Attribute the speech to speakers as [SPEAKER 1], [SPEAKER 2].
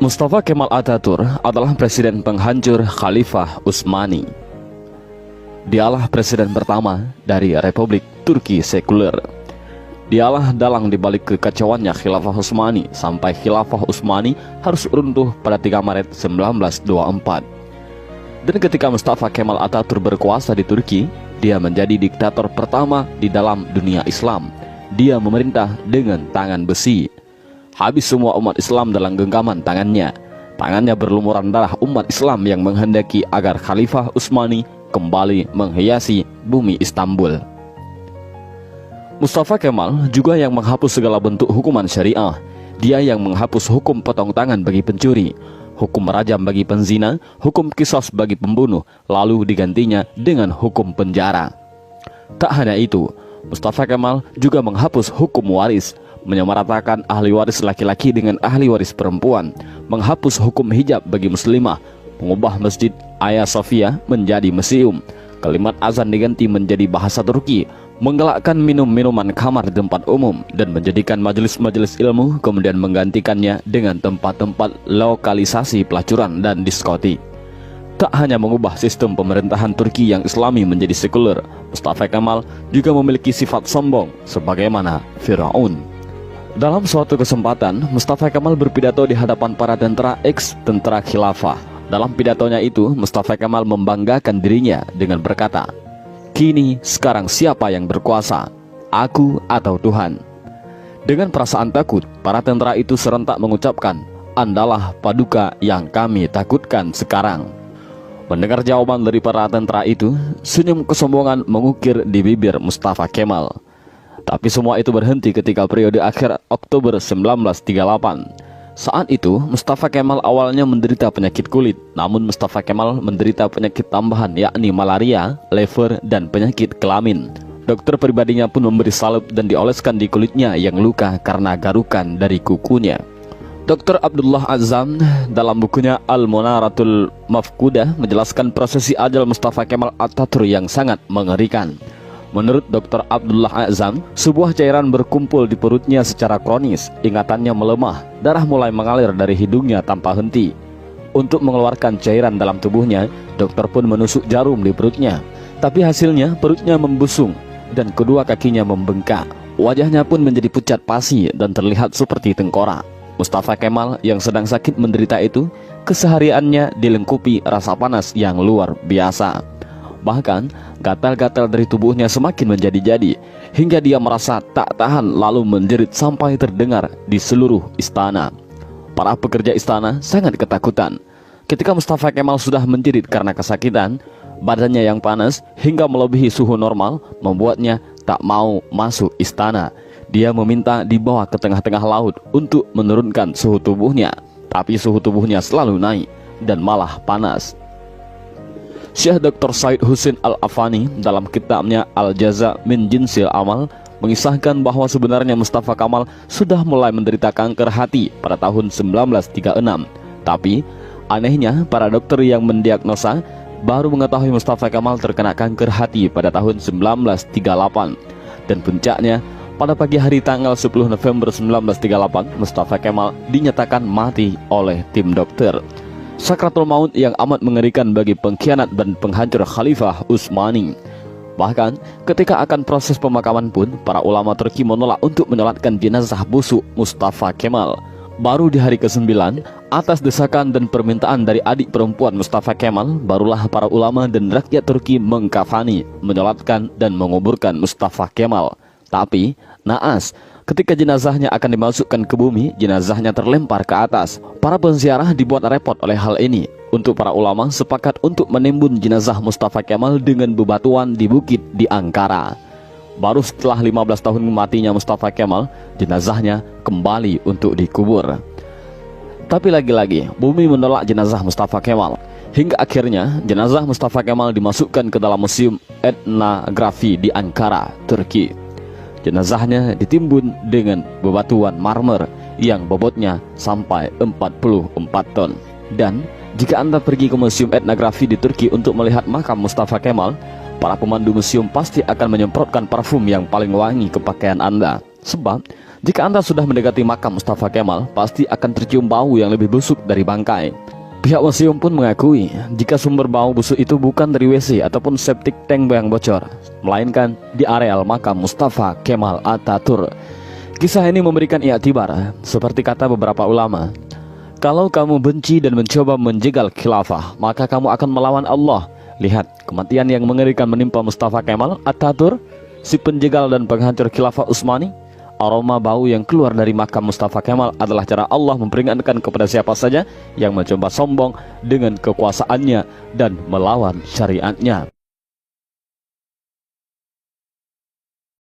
[SPEAKER 1] Mustafa Kemal Atatürk adalah presiden penghancur Khalifah Utsmani. Dialah presiden pertama dari Republik Turki sekuler. Dialah dalang dibalik kekacauannya Khilafah Utsmani sampai Khilafah Utsmani harus runtuh pada 3 Maret 1924. Dan ketika Mustafa Kemal Atatürk berkuasa di Turki, dia menjadi diktator pertama di dalam dunia Islam. Dia memerintah dengan tangan besi. Habis semua umat Islam dalam genggaman tangannya. Tangannya berlumuran darah umat Islam yang menghendaki agar Khalifah Utsmani kembali menghiasi bumi Istanbul. Mustafa Kemal juga yang menghapus segala bentuk hukuman syariah. Dia yang menghapus hukum potong tangan bagi pencuri, hukum rajam bagi penzina, hukum qisas bagi pembunuh, lalu digantinya dengan hukum penjara. Tak hanya itu, Mustafa Kemal juga menghapus hukum waris, menyamaratakan ahli waris laki-laki dengan ahli waris perempuan, menghapus hukum hijab bagi muslimah, mengubah Masjid Hagia Sophia menjadi museum, kalimat azan diganti menjadi bahasa Turki, menggalakkan minum-minuman khamar di tempat umum, dan menjadikan majelis-majelis ilmu kemudian menggantikannya dengan tempat-tempat lokalisasi pelacuran dan diskotik. Tak hanya mengubah sistem pemerintahan Turki yang Islami menjadi sekuler, Mustafa Kemal juga memiliki sifat sombong sebagaimana Firaun. Dalam suatu kesempatan, Mustafa Kemal berpidato di hadapan para tentara ex-tentara khilafah. Dalam pidatonya itu, Mustafa Kemal membanggakan dirinya dengan berkata, "Kini sekarang siapa yang berkuasa, aku atau Tuhan?" Dengan perasaan takut, para tentara itu serentak mengucapkan, "Andalah paduka yang kami takutkan sekarang." Mendengar jawaban dari para tentara itu, senyum kesombongan mengukir di bibir Mustafa Kemal. Tapi semua itu berhenti ketika periode akhir Oktober 1938. Saat itu, Mustafa Kemal awalnya menderita penyakit kulit. Namun Mustafa Kemal menderita penyakit tambahan yakni malaria, lever, dan penyakit kelamin. Dokter pribadinya pun memberi salep dan dioleskan di kulitnya yang luka karena garukan dari kukunya. Dr. Abdullah Azzam dalam bukunya Al-Munaratul Mafkudah menjelaskan prosesi ajal Mustafa Kemal Atatürk yang sangat mengerikan. Menurut Dr. Abdullah Azzam, sebuah cairan berkumpul di perutnya secara kronis, ingatannya melemah, darah mulai mengalir dari hidungnya tanpa henti. Untuk mengeluarkan cairan dalam tubuhnya, dokter pun menusuk jarum di perutnya. Tapi hasilnya perutnya membusung dan kedua kakinya membengkak. Wajahnya pun menjadi pucat pasi dan terlihat seperti tengkorak. Mustafa Kemal yang sedang sakit menderita itu, kesehariannya dilengkupi rasa panas yang luar biasa. Bahkan, gatal-gatal dari tubuhnya semakin menjadi-jadi, hingga dia merasa tak tahan lalu menjerit sampai terdengar di seluruh istana. Para pekerja istana sangat ketakutan. Ketika Mustafa Kemal sudah menjerit karena kesakitan, badannya yang panas hingga melebihi suhu normal membuatnya tak mau masuk istana. Dia meminta dibawa ke tengah-tengah laut untuk menurunkan suhu tubuhnya, tapi suhu tubuhnya selalu naik dan malah panas. Syekh Dr. Said Husin Al-Afani dalam kitabnya Al-Jaza min Jinsil Amal mengisahkan bahwa sebenarnya Mustafa Kemal sudah mulai menderita kanker hati pada tahun 1936. Tapi anehnya para dokter yang mendiagnosa baru mengetahui Mustafa Kemal terkena kanker hati pada tahun 1938. Dan puncaknya, pada pagi hari tanggal 10 November 1938, Mustafa Kemal dinyatakan mati oleh tim dokter. Sakratul maut yang amat mengerikan bagi pengkhianat dan penghancur Khalifah Utsmani. Bahkan ketika akan proses pemakaman pun, para ulama Turki menolak untuk menyolatkan jenazah busuk Mustafa Kemal. Baru di hari ke-9, atas desakan dan permintaan dari adik perempuan Mustafa Kemal, barulah para ulama dan rakyat Turki mengkafani, menyolatkan dan menguburkan Mustafa Kemal. Tapi naas, ketika jenazahnya akan dimasukkan ke bumi, jenazahnya terlempar ke atas. Para penziarah dibuat repot oleh hal ini. Untuk para ulama sepakat untuk menimbun jenazah Mustafa Kemal dengan bebatuan di bukit di Ankara. Baru setelah 15 tahun matinya Mustafa Kemal, jenazahnya kembali untuk dikubur. Tapi lagi-lagi, bumi menolak jenazah Mustafa Kemal. Hingga akhirnya, jenazah Mustafa Kemal dimasukkan ke dalam Museum Etnografi di Ankara, Turki. Jenazahnya ditimbun dengan bebatuan marmer yang bobotnya sampai 44 ton. Dan jika Anda pergi ke Museum Etnografi di Turki untuk melihat makam Mustafa Kemal, para pemandu museum pasti akan menyemprotkan parfum yang paling wangi ke pakaian Anda. Sebab Jika Anda sudah mendekati makam Mustafa Kemal, pasti akan tercium bau yang lebih busuk dari bangkai. Pihak museum pun mengakui jika sumber bau busuk itu bukan dari WC ataupun septic tank yang bocor, melainkan di areal makam Mustafa Kemal Atatürk. Kisah ini memberikan i'tibar, seperti kata beberapa ulama, kalau kamu benci dan mencoba menjegal khilafah, maka kamu akan melawan Allah. Lihat kematian yang mengerikan menimpa Mustafa Kemal Atatürk, si penjegal dan penghancur khilafah Utsmani. Aroma bau yang keluar dari makam Mustafa Kemal adalah cara Allah memperingatkan kepada siapa saja yang mencoba sombong dengan kekuasaannya dan melawan syariatnya.